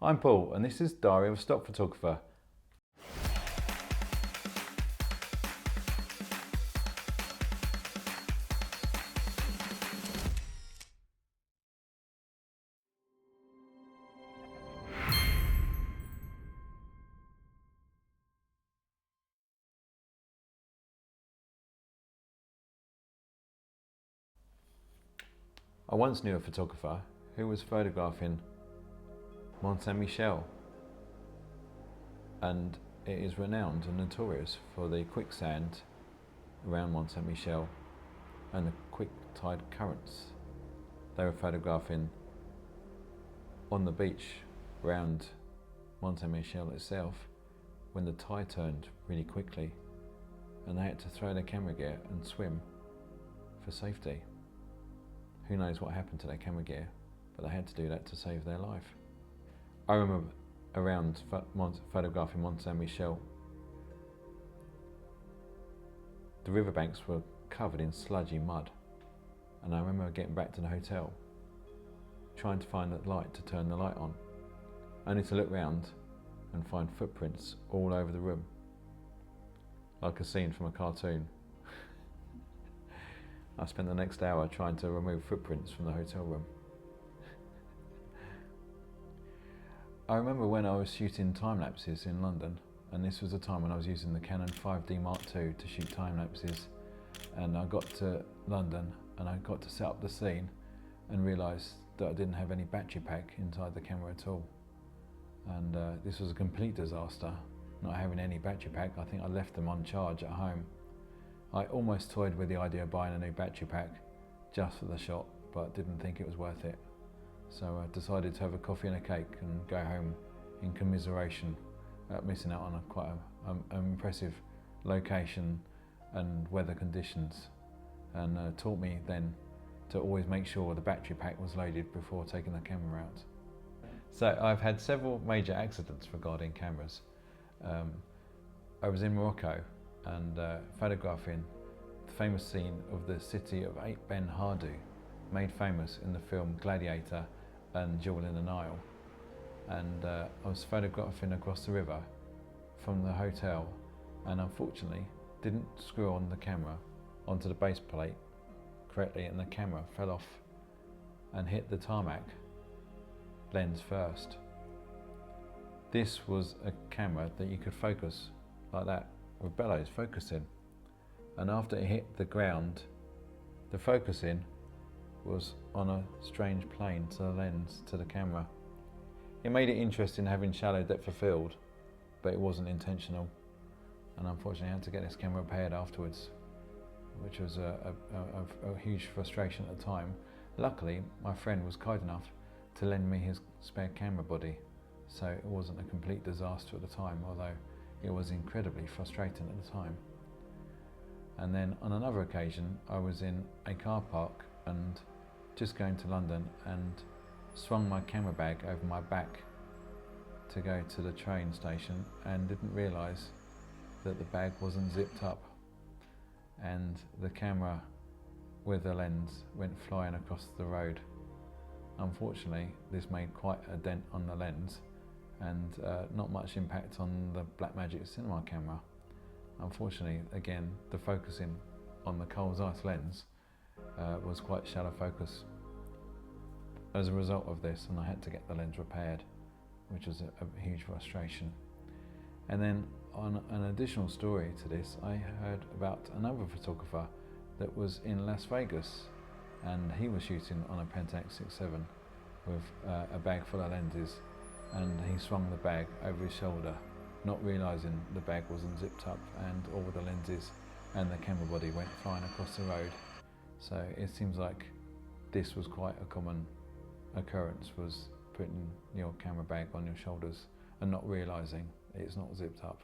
I'm Paul and this is Diary of a Stock Photographer. I once knew a photographer who was photographing Mont Saint-Michel, and it is renowned and notorious for the quicksand around Mont Saint-Michel and the quick tide currents. They were photographing on the beach around Mont Saint-Michel itself when the tide turned really quickly and they had to throw their camera gear and swim for safety. Who knows what happened to their camera gear, but they had to do that to save their life. I remember around photographing Mont Saint-Michel, the riverbanks were covered in sludgy mud, and I remember getting back to the hotel, trying to find that light to turn the light on, only to look round and find footprints all over the room, like a scene from a cartoon. I spent the next hour trying to remove footprints from the hotel room. I remember when I was shooting time lapses in London, and this was a time when I was using the Canon 5D Mark II to shoot time lapses, and I got to London and I got to set up the scene and realised that I didn't have any battery pack inside the camera at all, and this was a complete disaster, not having any battery pack. I think I left them on charge at home. I almost toyed with the idea of buying a new battery pack just for the shot, but didn't think it was worth it. So I decided to have a coffee and a cake and go home in commiseration at missing out on quite an impressive location and weather conditions, and taught me then to always make sure the battery pack was loaded before taking the camera out. So I've had several major accidents regarding cameras. I was in Morocco and photographing the famous scene of the city of Ben Hardou, made famous in the film Gladiator and Jewel in the Nile. And I was photographing across the river from the hotel, and unfortunately didn't screw on the camera onto the base plate correctly, and the camera fell off and hit the tarmac lens first. This was a camera that you could focus like that with bellows focusing, and after it hit the ground, the focusing was on a strange plane to the lens to the camera. It made it interesting having shallow depth of field, but it wasn't intentional, and unfortunately I had to get this camera repaired afterwards, which was a huge frustration at the time. Luckily my friend was kind enough to lend me his spare camera body, so it wasn't a complete disaster at the time, although it was incredibly frustrating at the time. And then on another occasion I was in a car park and just going to London and swung my camera bag over my back to go to the train station and didn't realise that the bag wasn't zipped up, and the camera with the lens went flying across the road. Unfortunately this made quite a dent on the lens and not much impact on the Blackmagic Cinema camera. Unfortunately, again, the focusing on the Coles Ice lens was quite shallow focus as a result of this, and I had to get the lens repaired, which was a huge frustration. And then on an additional story to this, I heard about another photographer that was in Las Vegas, and he was shooting on a Pentax 6.7 with a bag full of lenses, and he swung the bag over his shoulder, not realising the bag wasn't zipped up, and all the lenses and the camera body went flying across the road. So it seems like this was quite a common occurrence, was putting your camera bag on your shoulders and not realising it's not zipped up.